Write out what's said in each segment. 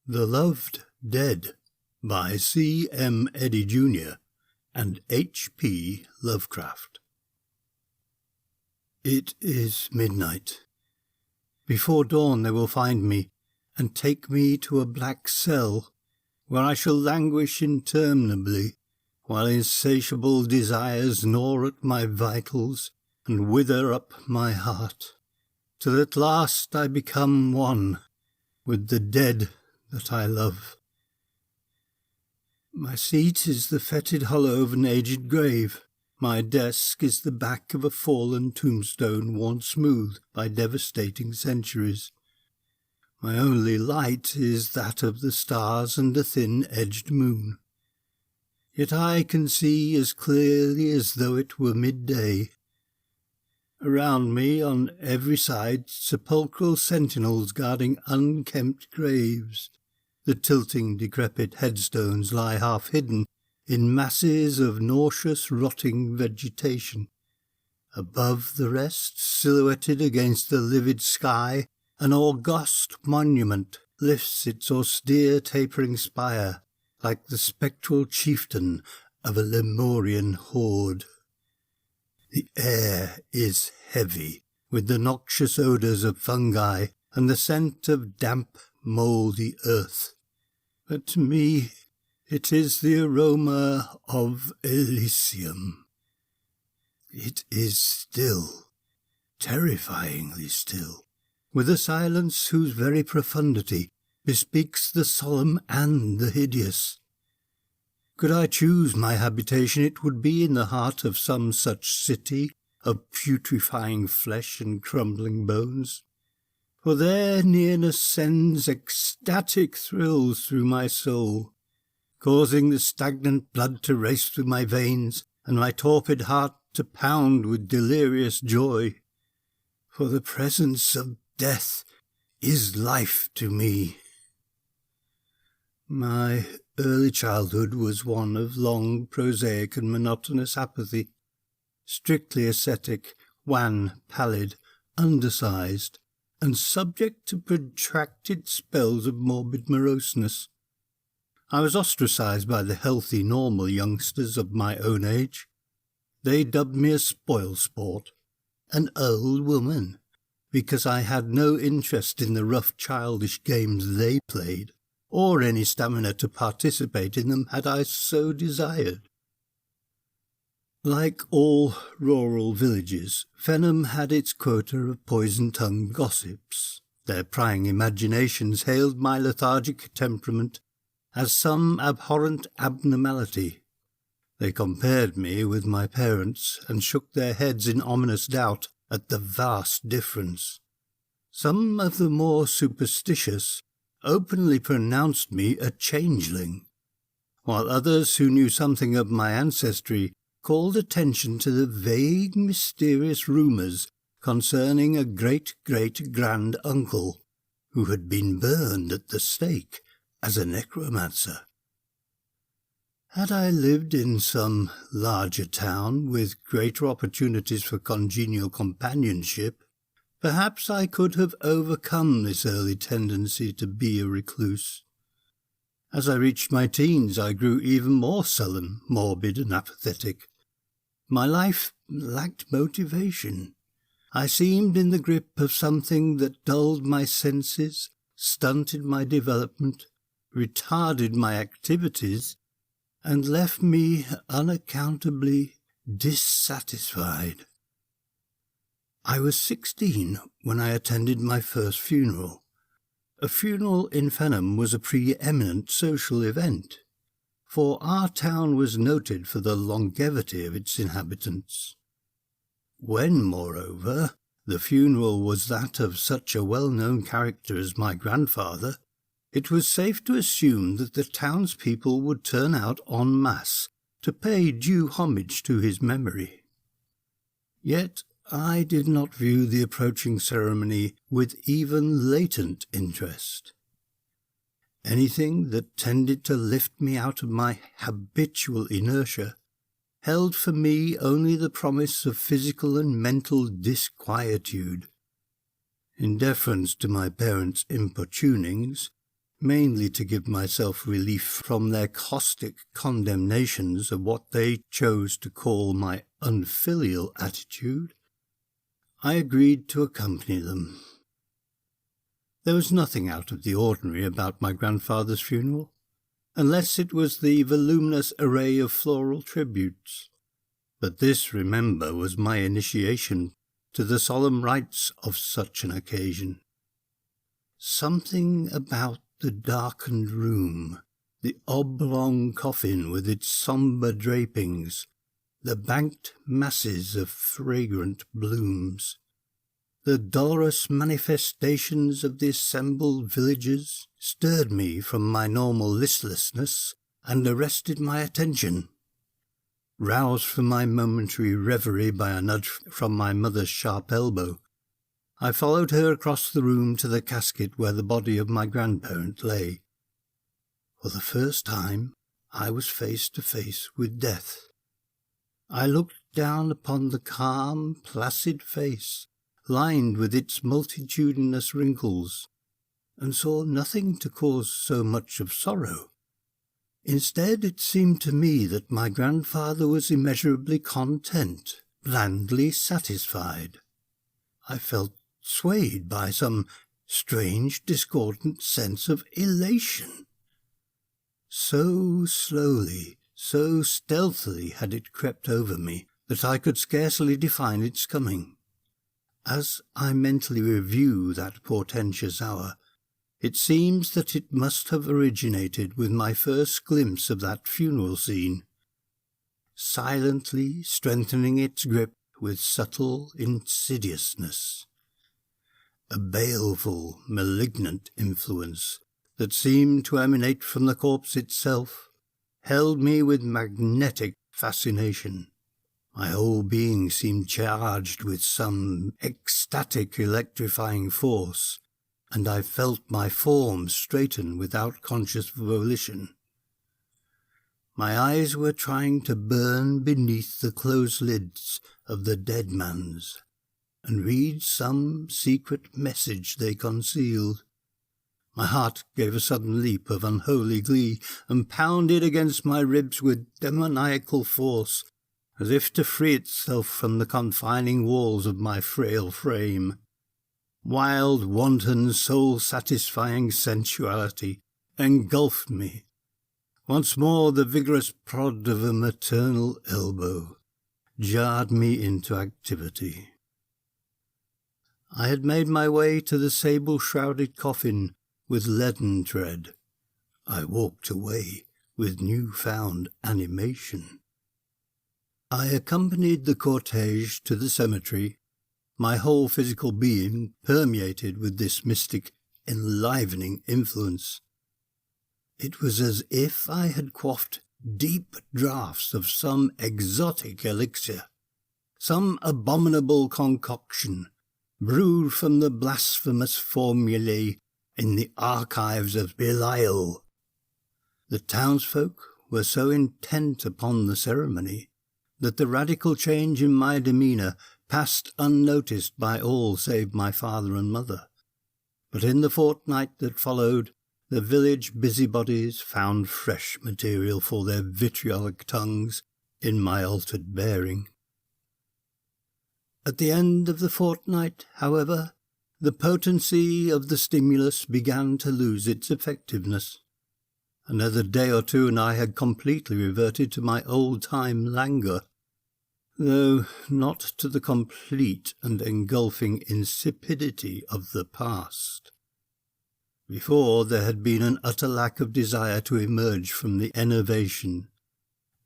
The Loved Dead by C. M. Eddy Jr. and H. P. Lovecraft. It is midnight. Before dawn they will find me and take me to a black cell, where I shall languish interminably, while insatiable desires gnaw at my vitals and wither up my heart, till at last I become one with the dead that I love. My seat is the fetid hollow of an aged grave. My desk is the back of a fallen tombstone worn smooth by devastating centuries. My only light is that of the stars and a thin-edged moon. Yet I can see as clearly as though it were midday. Around me, on every side, sepulchral sentinels guarding unkempt graves. The tilting, decrepit headstones lie half-hidden in masses of nauseous, rotting vegetation. Above the rest, silhouetted against the livid sky, an august monument lifts its austere, tapering spire, like the spectral chieftain of a Lemurian horde. The air is heavy with the noxious odours of fungi and the scent of damp, mouldy earth. But to me it is the aroma of Elysium. It is still, terrifyingly still, with a silence whose very profundity bespeaks the solemn and the hideous. Could I choose my habitation, it would be in the heart of some such city of putrefying flesh and crumbling bones. For their nearness sends ecstatic thrills through my soul, causing the stagnant blood to race through my veins and my torpid heart to pound with delirious joy. For the presence of death is life to me. My early childhood was one of long, prosaic and monotonous apathy, strictly ascetic, wan, pallid, undersized, and subject to protracted spells of morbid moroseness. I was ostracized by the healthy, normal youngsters of my own age. They dubbed me a spoil-sport, an old woman, because I had no interest in the rough, childish games they played, or any stamina to participate in them had I so desired. Like all rural villages, Fenham had its quota of poison-tongued gossips. Their prying imaginations hailed my lethargic temperament as some abhorrent abnormality. They compared me with my parents and shook their heads in ominous doubt at the vast difference. Some of the more superstitious openly pronounced me a changeling, while others who knew something of my ancestry called attention to the vague, mysterious rumours concerning a great-great-grand-uncle who had been burned at the stake as a necromancer. Had I lived in some larger town with greater opportunities for congenial companionship, perhaps I could have overcome this early tendency to be a recluse. As I reached my teens, I grew even more sullen, morbid, and apathetic. My life lacked motivation. I seemed in the grip of something that dulled my senses, stunted my development, retarded my activities, and left me unaccountably dissatisfied. I was 16 when I attended my first funeral. A funeral in Fenham was a pre-eminent social event, for our town was noted for the longevity of its inhabitants. When, moreover, the funeral was that of such a well-known character as my grandfather, it was safe to assume that the townspeople would turn out en masse to pay due homage to his memory. Yet I did not view the approaching ceremony with even latent interest. Anything that tended to lift me out of my habitual inertia held for me only the promise of physical and mental disquietude. In deference to my parents' importunings, mainly to give myself relief from their caustic condemnations of what they chose to call my unfilial attitude, I agreed to accompany them. There was nothing out of the ordinary about my grandfather's funeral, unless it was the voluminous array of floral tributes. But this, remember, was my initiation to the solemn rites of such an occasion. Something about the darkened room, the oblong coffin with its sombre drapings, the banked masses of fragrant blooms, the dolorous manifestations of the assembled villagers stirred me from my normal listlessness and arrested my attention. Roused from my momentary reverie by a nudge from my mother's sharp elbow, I followed her across the room to the casket where the body of my grandparent lay. For the first time, I was face to face with death. I looked down upon the calm, placid face, lined with its multitudinous wrinkles, and saw nothing to cause so much of sorrow. Instead, it seemed to me that my grandfather was immeasurably content, blandly satisfied. I felt swayed by some strange, discordant sense of elation. So slowly, so stealthily had it crept over me that I could scarcely define its coming. As I mentally review that portentous hour, it seems that it must have originated with my first glimpse of that funeral scene, silently strengthening its grip with subtle insidiousness. A baleful, malignant influence that seemed to emanate from the corpse itself held me with magnetic fascination. My whole being seemed charged with some ecstatic electrifying force, and I felt my form straighten without conscious volition. My eyes were trying to burn beneath the closed lids of the dead man's, and read some secret message they concealed. My heart gave a sudden leap of unholy glee, and pounded against my ribs with demoniacal force, as if to free itself from the confining walls of my frail frame. Wild, wanton, soul-satisfying sensuality engulfed me. Once more the vigorous prod of a maternal elbow jarred me into activity. I had made my way to the sable-shrouded coffin with leaden tread. I walked away with new-found animation. I accompanied the cortege to the cemetery, my whole physical being permeated with this mystic, enlivening influence. It was as if I had quaffed deep draughts of some exotic elixir, some abominable concoction, brewed from the blasphemous formulae in the archives of Belial. The townsfolk were so intent upon the ceremony that the radical change in my demeanour passed unnoticed by all save my father and mother. But in the fortnight that followed, the village busybodies found fresh material for their vitriolic tongues in my altered bearing. At the end of the fortnight, however, the potency of the stimulus began to lose its effectiveness. Another day or two and I had completely reverted to my old-time languor, though not to the complete and engulfing insipidity of the past. Before, there had been an utter lack of desire to emerge from the enervation.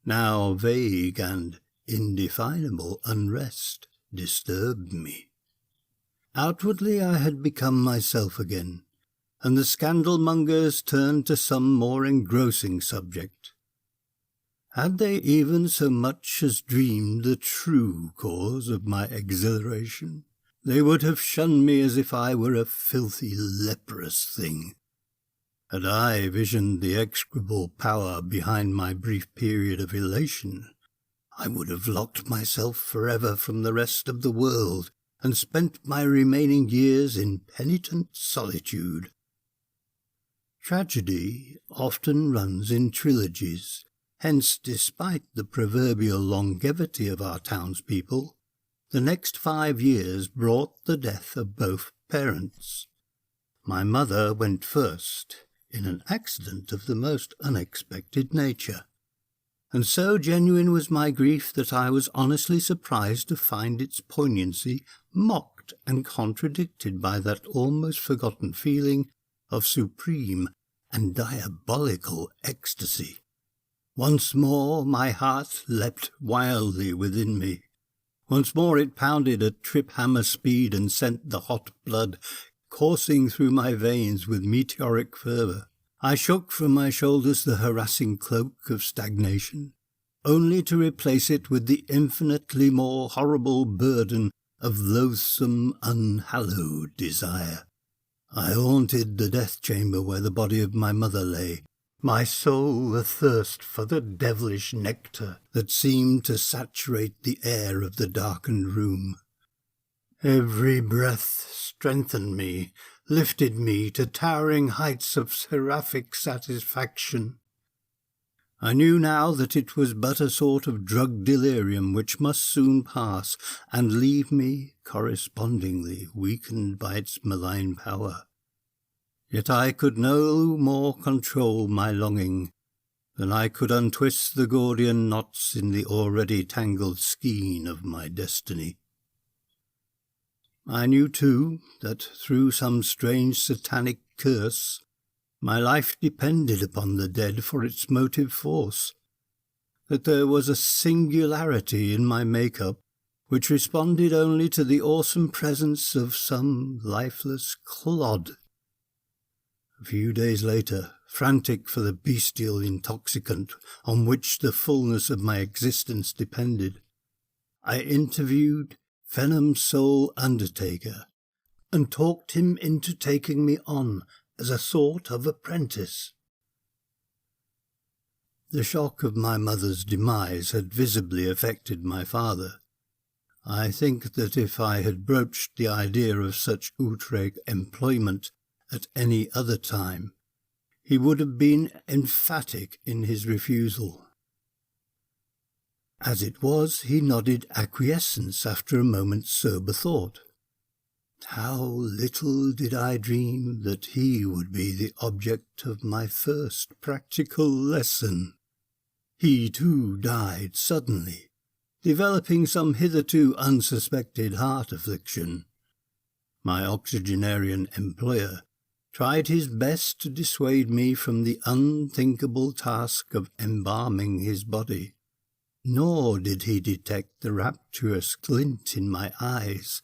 Now vague and indefinable unrest disturbed me. Outwardly I had become myself again, and the scandal-mongers turned to some more engrossing subject. Had they even so much as dreamed the true cause of my exhilaration, they would have shunned me as if I were a filthy, leprous thing. Had I visioned the execrable power behind my brief period of elation, I would have locked myself forever from the rest of the world and spent my remaining years in penitent solitude. Tragedy often runs in trilogies, hence despite the proverbial longevity of our townspeople, the next 5 years brought the death of both parents. My mother went first, in an accident of the most unexpected nature, and so genuine was my grief that I was honestly surprised to find its poignancy mocked and contradicted by that almost forgotten feeling of supreme and diabolical ecstasy. Once more my heart leapt wildly within me. Once more it pounded at trip-hammer speed and sent the hot blood coursing through my veins with meteoric fervour. I shook from my shoulders the harassing cloak of stagnation, only to replace it with the infinitely more horrible burden of loathsome, unhallowed desire. I haunted the death chamber where the body of my mother lay, my soul athirst for the devilish nectar that seemed to saturate the air of the darkened room. Every breath strengthened me, lifted me to towering heights of seraphic satisfaction. I knew now that it was but a sort of drug delirium which must soon pass and leave me correspondingly weakened by its malign power. Yet I could no more control my longing than I could untwist the Gordian knots in the already tangled skein of my destiny. I knew, too, that through some strange satanic curse, my life depended upon the dead for its motive force, that there was a singularity in my make-up which responded only to the awesome presence of some lifeless clod. A few days later, frantic for the bestial intoxicant on which the fullness of my existence depended, I interviewed Fenham's sole undertaker, and talked him into taking me on as a sort of apprentice. The shock of my mother's demise had visibly affected my father. I think that if I had broached the idea of such outre employment at any other time, he would have been emphatic in his refusal. As it was, he nodded acquiescence after a moment's sober thought. How little did I dream that he would be the object of my first practical lesson. He, too, died suddenly, developing some hitherto unsuspected heart affliction. My octogenarian employer tried his best to dissuade me from the unthinkable task of embalming his body. Nor did he detect the rapturous glint in my eyes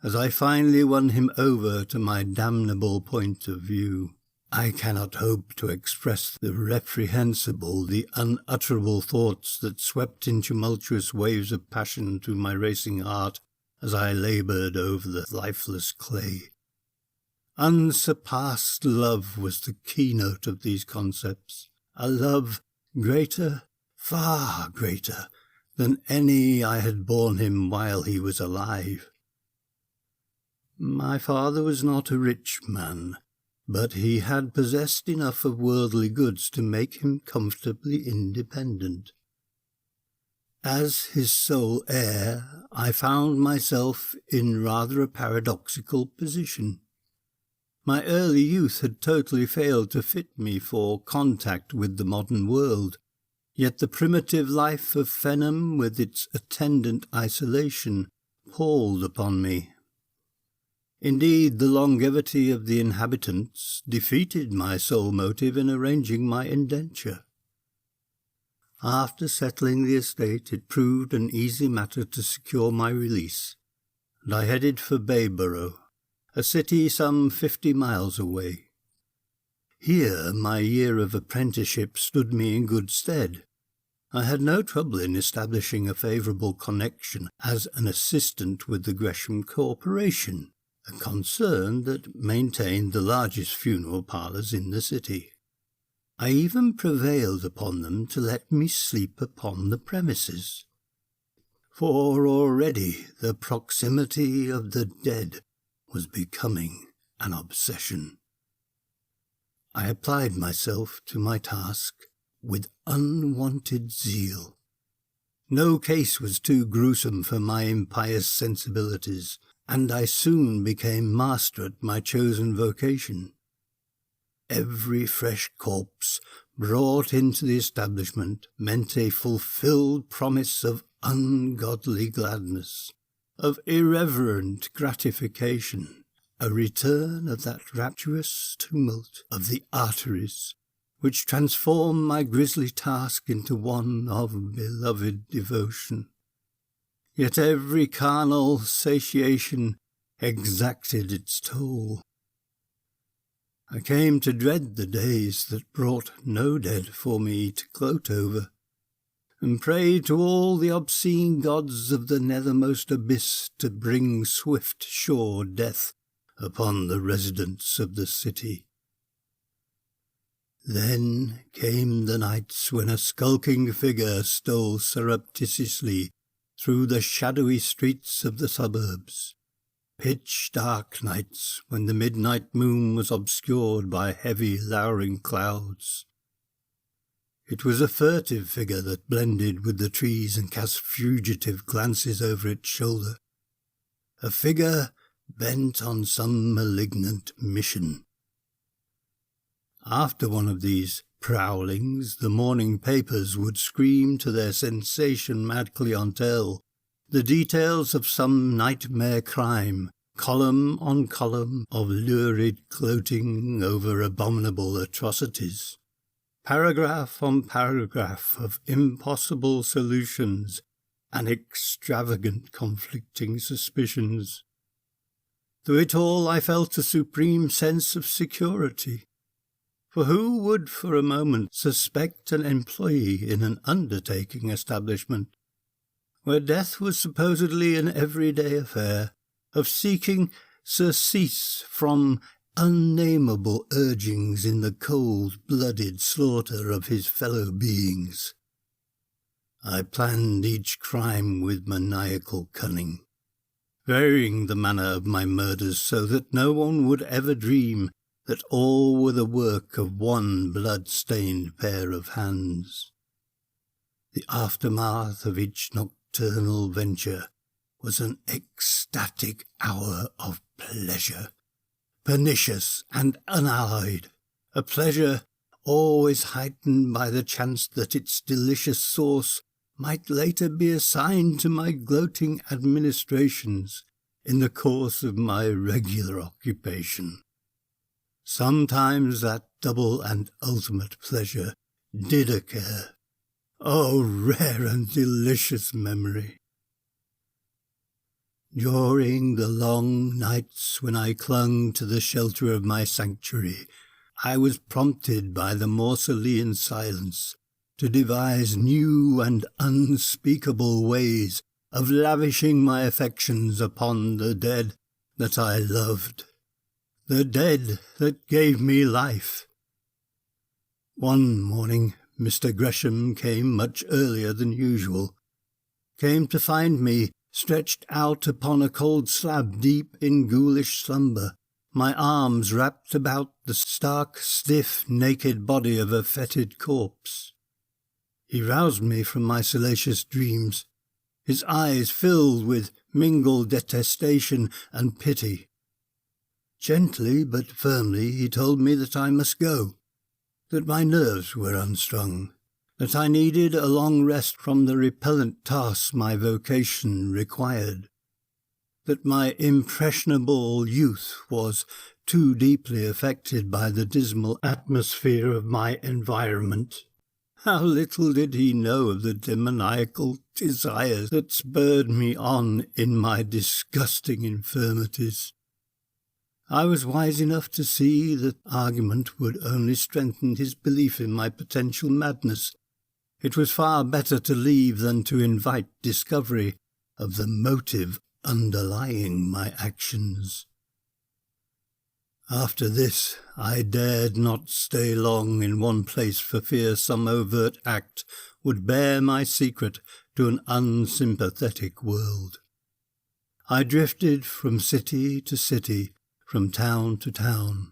as I finally won him over to my damnable point of view. I cannot hope to express the reprehensible, the unutterable thoughts that swept in tumultuous waves of passion through my racing heart as I laboured over the lifeless clay. Unsurpassed love was the keynote of these concepts, a love greater, far greater, than any I had borne him while he was alive. My father was not a rich man, but he had possessed enough of worldly goods to make him comfortably independent. As his sole heir, I found myself in rather a paradoxical position. My early youth had totally failed to fit me for contact with the modern world, yet the primitive life of Fenham, with its attendant isolation, palled upon me. Indeed, the longevity of the inhabitants defeated my sole motive in arranging my indenture. After settling the estate, it proved an easy matter to secure my release, and I headed for Bayborough, a city some 50 miles away. Here my year of apprenticeship stood me in good stead. I had no trouble in establishing a favourable connection as an assistant with the Gresham Corporation, a concern that maintained the largest funeral parlours in the city. I even prevailed upon them to let me sleep upon the premises, for already the proximity of the dead was becoming an obsession. I applied myself to my task with unwonted zeal. No case was too gruesome for my impious sensibilities, and I soon became master at my chosen vocation. Every fresh corpse brought into the establishment meant a fulfilled promise of ungodly gladness, of irreverent gratification, a return of that rapturous tumult of the arteries which transformed my grisly task into one of beloved devotion. Yet every carnal satiation exacted its toll. I came to dread the days that brought no dead for me to gloat over, and prayed to all the obscene gods of the nethermost abyss to bring swift, sure death upon the residents of the city. Then came the nights when a skulking figure stole surreptitiously through the shadowy streets of the suburbs, pitch-dark nights when the midnight moon was obscured by heavy, lowering clouds. It was a furtive figure that blended with the trees and cast fugitive glances over its shoulder, a figure bent on some malignant mission. After one of these prowlings, the morning papers would scream to their sensation-mad clientele the details of some nightmare crime, column on column of lurid gloating over abominable atrocities, paragraph on paragraph of impossible solutions and extravagant conflicting suspicions. Through it all I felt a supreme sense of security. For who would for a moment suspect an employee in an undertaking establishment, where death was supposedly an everyday affair, of seeking surcease from unnameable urgings in the cold-blooded slaughter of his fellow beings? I planned each crime with maniacal cunning, varying the manner of my murders so that no one would ever dream that all were the work of one blood-stained pair of hands. The aftermath of each nocturnal venture was an ecstatic hour of pleasure, pernicious and unalloyed, a pleasure always heightened by the chance that its delicious source might later be assigned to my gloating administrations in the course of my regular occupation. Sometimes that double and ultimate pleasure did occur. Oh, rare and delicious memory! During the long nights when I clung to the shelter of my sanctuary, I was prompted by the Mausolean silence to devise new and unspeakable ways of lavishing my affections upon the dead that I loved, the dead that gave me life. One morning Mr. Gresham came much earlier than usual, came to find me stretched out upon a cold slab deep in ghoulish slumber, my arms wrapped about the stark, stiff, naked body of a fetid corpse. He roused me from my salacious dreams, his eyes filled with mingled detestation and pity. Gently but firmly he told me that I must go, that my nerves were unstrung, that I needed a long rest from the repellent tasks my vocation required, that my impressionable youth was too deeply affected by the dismal atmosphere of my environment. How little did he know of the demoniacal desires that spurred me on in my disgusting infirmities. I was wise enough to see that argument would only strengthen his belief in my potential madness. It was far better to leave than to invite discovery of the motive underlying my actions. After this, I dared not stay long in one place for fear some overt act would bear my secret to an unsympathetic world. I drifted from city to city, from town to town.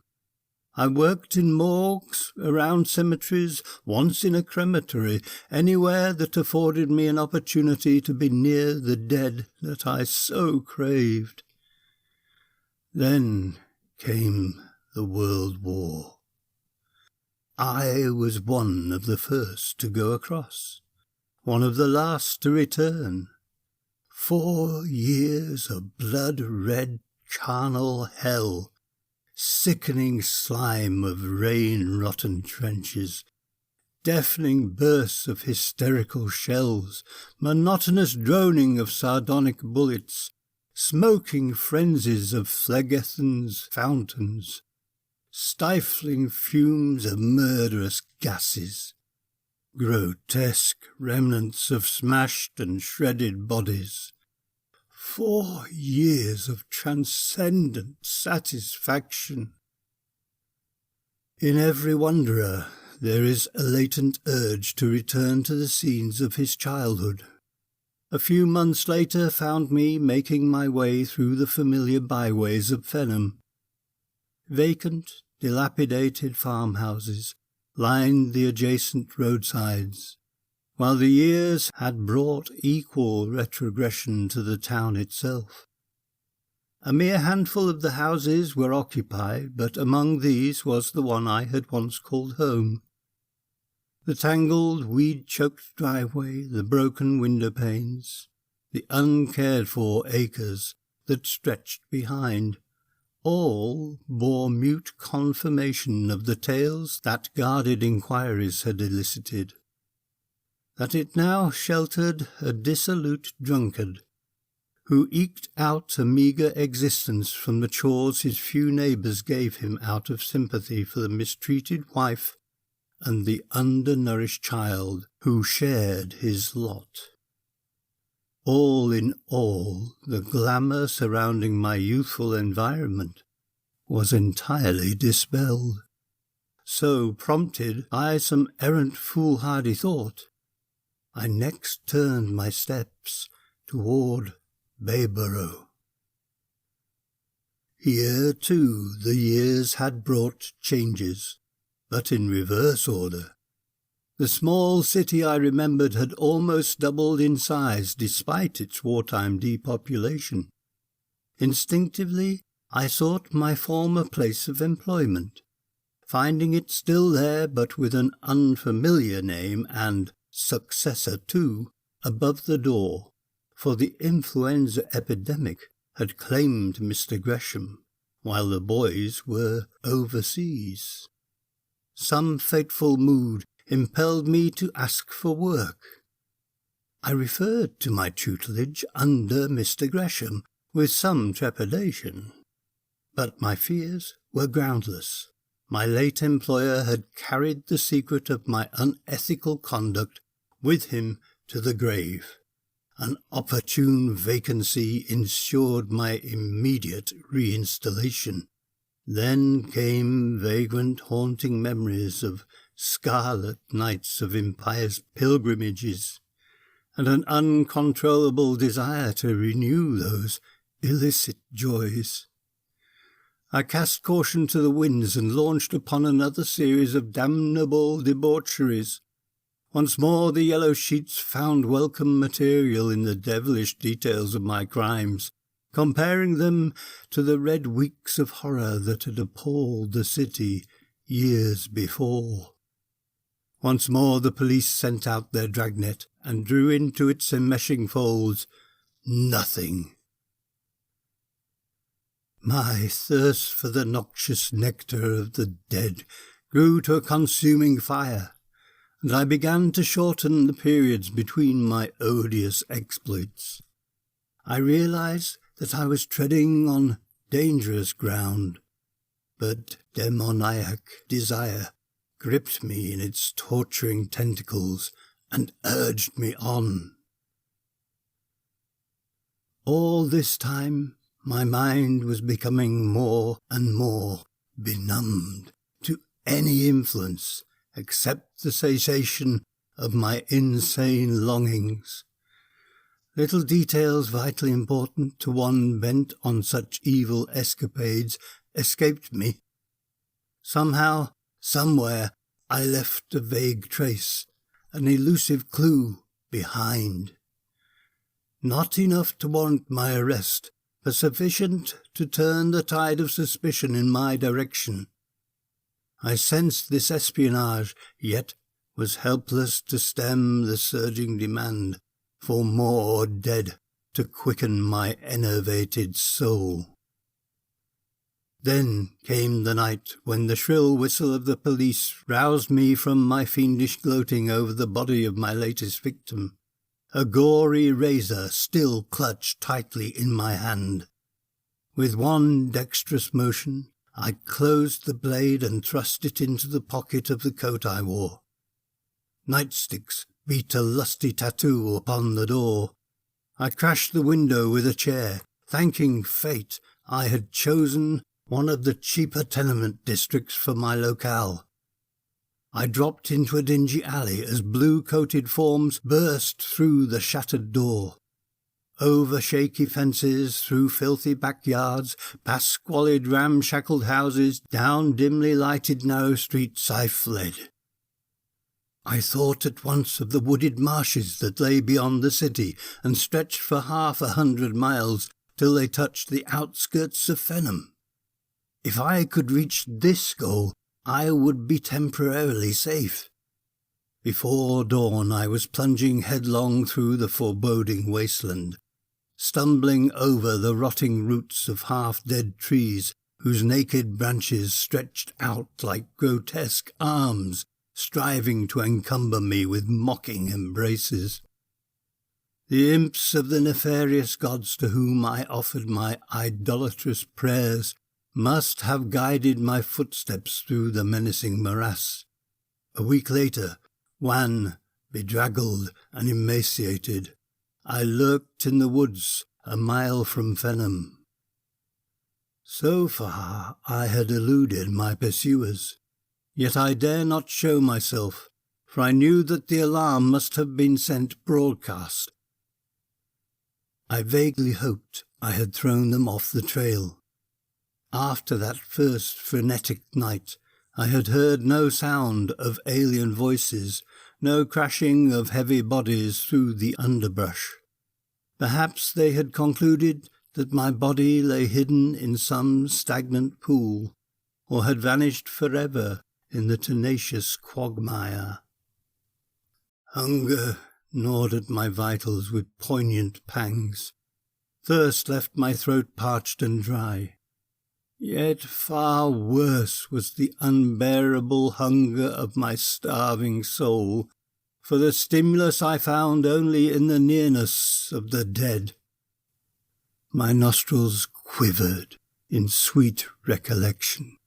I worked in morgues, around cemeteries, once in a crematory, anywhere that afforded me an opportunity to be near the dead that I so craved. Then came the World War. I was one of the first to go across, one of the last to return. 4 years of blood-red charnel hell, sickening slime of rain-rotten trenches, deafening bursts of hysterical shells, monotonous droning of sardonic bullets, smoking frenzies of Phlegethon's fountains, stifling fumes of murderous gases, grotesque remnants of smashed and shredded bodies. 4 years of transcendent satisfaction. In every wanderer there is a latent urge to return to the scenes of his childhood. A few months later found me making my way through the familiar byways of Fenham. Vacant, dilapidated farmhouses lined the adjacent roadsides, while the years had brought equal retrogression to the town itself. A mere handful of the houses were occupied, but among these was the one I had once called home. The tangled, weed-choked driveway, the broken window-panes, the uncared-for acres that stretched behind, all bore mute confirmation of the tales that guarded inquiries had elicited. That it now sheltered a dissolute drunkard, who eked out a meagre existence from the chores his few neighbours gave him out of sympathy for the mistreated wife and the undernourished child who shared his lot. All in all, the glamour surrounding my youthful environment was entirely dispelled. So, prompted by some errant foolhardy thought, I next turned my steps toward Bayborough. Here, too, the years had brought changes, but in reverse order. The small city I remembered had almost doubled in size despite its wartime depopulation. Instinctively, I sought my former place of employment, finding it still there but with an unfamiliar name and successor too above the door, for the influenza epidemic had claimed Mr. Gresham, while the boys were overseas. Some fateful mood impelled me to ask for work. I referred to my tutelage under Mr. Gresham with some trepidation, but my fears were groundless. My late employer had carried the secret of my unethical conduct with him to the grave. An opportune vacancy ensured my immediate reinstallation. Then came vagrant haunting memories of scarlet nights of impious pilgrimages, and an uncontrollable desire to renew those illicit joys. I cast caution to the winds and launched upon another series of damnable debaucheries. Once more the yellow sheets found welcome material in the devilish details of my crimes, comparing them to the red weeks of horror that had appalled the city years before. Once more the police sent out their dragnet and drew into its enmeshing folds nothing. My thirst for the noxious nectar of the dead grew to a consuming fire, and I began to shorten the periods between my odious exploits. I realized that I was treading on dangerous ground, but demoniac desire gripped me in its torturing tentacles and urged me on. All this time, my mind was becoming more and more benumbed to any influence except the cessation of my insane longings. Little details vitally important to one bent on such evil escapades escaped me. Somehow, somewhere, I left a vague trace, an elusive clue behind. Not enough to warrant my arrest, but sufficient to turn the tide of suspicion in my direction. I sensed this espionage, yet was helpless to stem the surging demand for more dead to quicken my enervated soul. Then came the night when the shrill whistle of the police roused me from my fiendish gloating over the body of my latest victim, a gory razor still clutched tightly in my hand. With one dexterous motion, I closed the blade and thrust it into the pocket of the coat I wore. Nightsticks beat a lusty tattoo upon the door. I crashed the window with a chair, thanking fate I had chosen one of the cheaper tenement districts for my locale. I dropped into a dingy alley as blue-coated forms burst through the shattered door. Over shaky fences, through filthy backyards, past squalid ramshackled houses, down dimly lighted narrow streets I fled. I thought at once of the wooded marshes that lay beyond the city and stretched for 100 miles till they touched the outskirts of Fenham. If I could reach this goal, I would be temporarily safe. Before dawn I was plunging headlong through the foreboding wasteland, stumbling over the rotting roots of half-dead trees whose naked branches stretched out like grotesque arms, striving to encumber me with mocking embraces. The imps of the nefarious gods to whom I offered my idolatrous prayers must have guided my footsteps through the menacing morass. A week later, wan, bedraggled and emaciated, I lurked in the woods a mile from Fenham. So far I had eluded my pursuers, yet I dare not show myself, for I knew that the alarm must have been sent broadcast. I vaguely hoped I had thrown them off the trail. After that first frenetic night, I had heard no sound of alien voices, no crashing of heavy bodies through the underbrush. Perhaps they had concluded that my body lay hidden in some stagnant pool, or had vanished forever in the tenacious quagmire. Hunger gnawed at my vitals with poignant pangs. Thirst left my throat parched and dry. Yet far worse was the unbearable hunger of my starving soul, for the stimulus I found only in the nearness of the dead. My nostrils quivered in sweet recollection.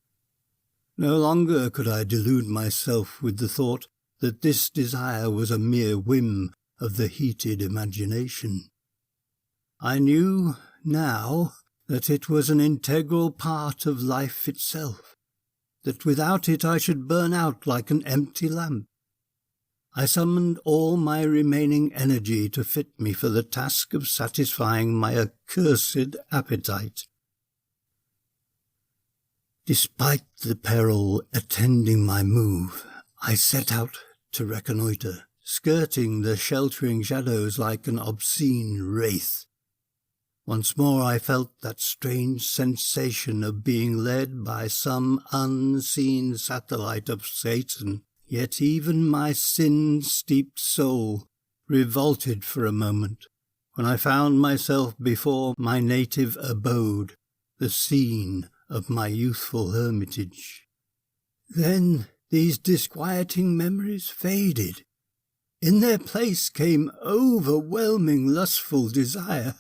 No longer could I delude myself with the thought that this desire was a mere whim of the heated imagination. I knew now that it was an integral part of life itself, that without it I should burn out like an empty lamp. I summoned all my remaining energy to fit me for the task of satisfying my accursed appetite. Despite the peril attending my move, I set out to reconnoitre, skirting the sheltering shadows like an obscene wraith. Once more I felt that strange sensation of being led by some unseen satellite of Satan, yet even my sin-steeped soul revolted for a moment when I found myself before my native abode, the scene of my youthful hermitage. Then these disquieting memories faded. In their place came overwhelming lustful desire.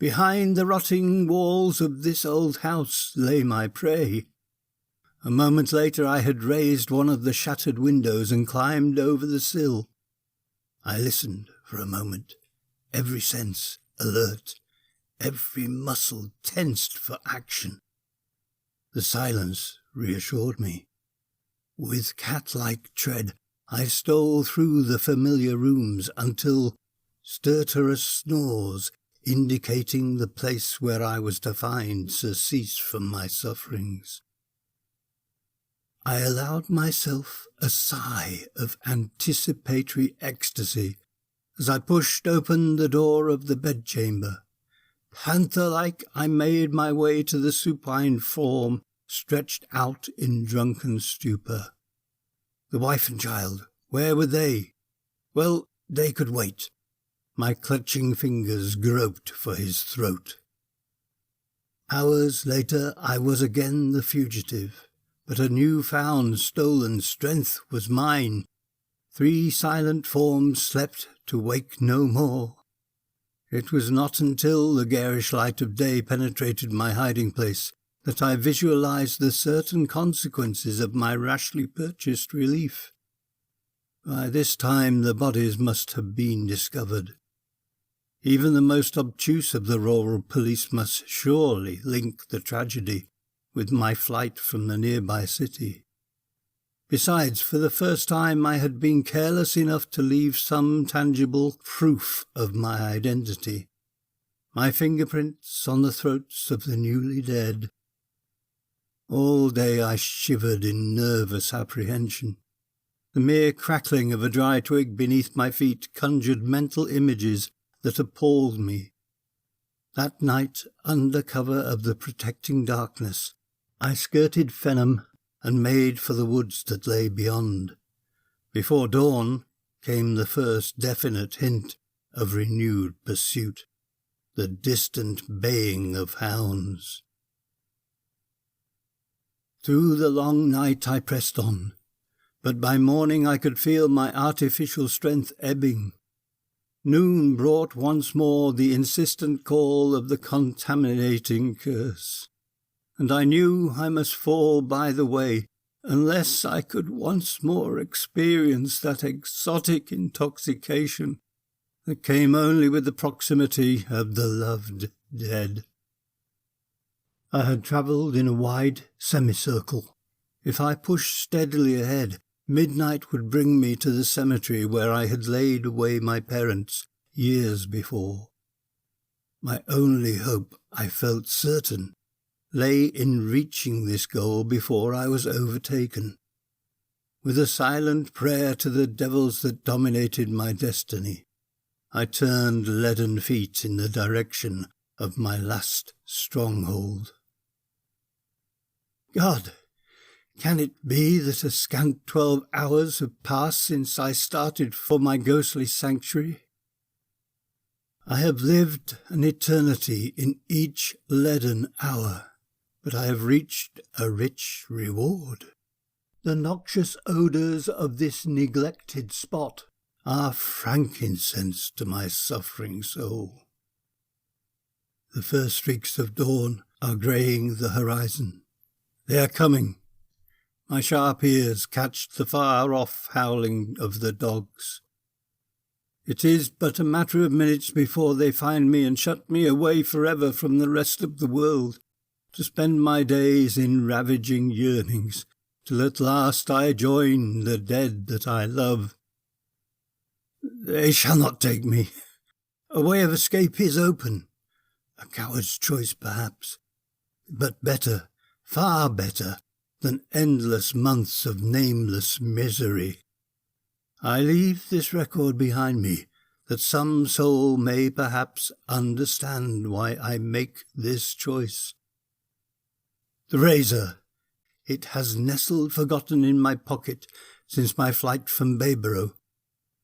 Behind the rotting walls of this old house lay my prey. A moment later I had raised one of the shattered windows and climbed over the sill. I listened for a moment, every sense alert, every muscle tensed for action. The silence reassured me. With cat-like tread I stole through the familiar rooms until stertorous snores indicating the place where I was to find surcease from my sufferings. I allowed myself a sigh of anticipatory ecstasy as I pushed open the door of the bedchamber. Panther-like, I made my way to the supine form stretched out in drunken stupor. The wife and child, where were they? Well, they could wait. My clutching fingers groped for his throat. Hours later I was again the fugitive, but a new-found stolen strength was mine. 3 silent forms slept to wake no more. It was not until the garish light of day penetrated my hiding-place that I visualized the certain consequences of my rashly purchased relief. By this time the bodies must have been discovered. Even the most obtuse of the rural police must surely link the tragedy with my flight from the nearby city. Besides, for the first time I had been careless enough to leave some tangible proof of my identity. My fingerprints on the throats of the newly dead. All day I shivered in nervous apprehension. The mere crackling of a dry twig beneath my feet conjured mental images that appalled me. That night, under cover of the protecting darkness, I skirted Fenham and made for the woods that lay beyond. Before dawn came the first definite hint of renewed pursuit, the distant baying of hounds. Through the long night I pressed on, but by morning I could feel my artificial strength ebbing. Noon brought once more the insistent call of the contaminating curse, and I knew I must fall by the way unless I could once more experience that exotic intoxication that came only with the proximity of the loved dead. I had travelled in a wide semicircle. If I pushed steadily ahead, midnight would bring me to the cemetery where I had laid away my parents years before. My only hope, I felt certain, lay in reaching this goal before I was overtaken. With a silent prayer to the devils that dominated my destiny, I turned leaden feet in the direction of my last stronghold. God! Can it be that a scant 12 hours have passed since I started for my ghostly sanctuary? I have lived an eternity in each leaden hour, but I have reached a rich reward. The noxious odours of this neglected spot are frankincense to my suffering soul. The first streaks of dawn are greying the horizon. They are coming. My sharp ears catch the far-off howling of the dogs. It is but a matter of minutes before they find me and shut me away forever from the rest of the world, to spend my days in ravaging yearnings, till at last I join the dead that I love. They shall not take me. A way of escape is open. A coward's choice, perhaps, but better, far better, than endless months of nameless misery. I leave this record behind me, that some soul may perhaps understand why I make this choice. The razor. It has nestled forgotten in my pocket since my flight from Bayborough.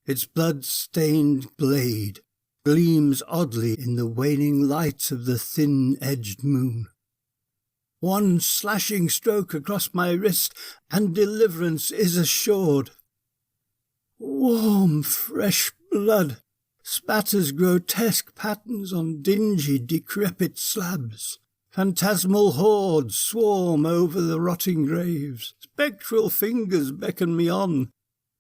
Its blood-stained blade gleams oddly in the waning light of the thin-edged moon. One slashing stroke across my wrist, and deliverance is assured. Warm, fresh blood spatters grotesque patterns on dingy, decrepit slabs. Phantasmal hordes swarm over the rotting graves. Spectral fingers beckon me on.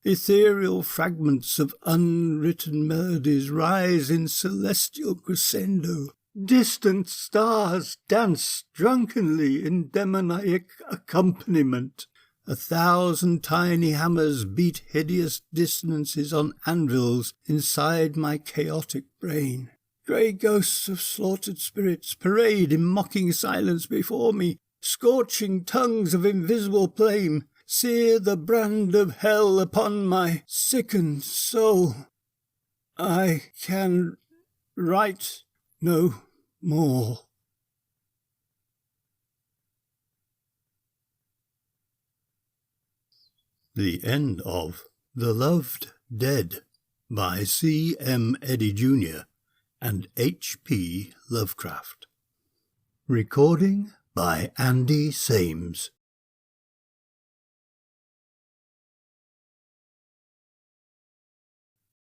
Ethereal fragments of unwritten melodies rise in celestial crescendo. Distant stars dance drunkenly in demoniac accompaniment. 1,000 tiny hammers beat hideous dissonances on anvils inside my chaotic brain. Grey ghosts of slaughtered spirits parade in mocking silence before me. Scorching tongues of invisible flame sear the brand of hell upon my sickened soul. I can write no more. The end of The Loved Dead by C. M. Eddy Jr. and H. P. Lovecraft. Recording by Andy Sames.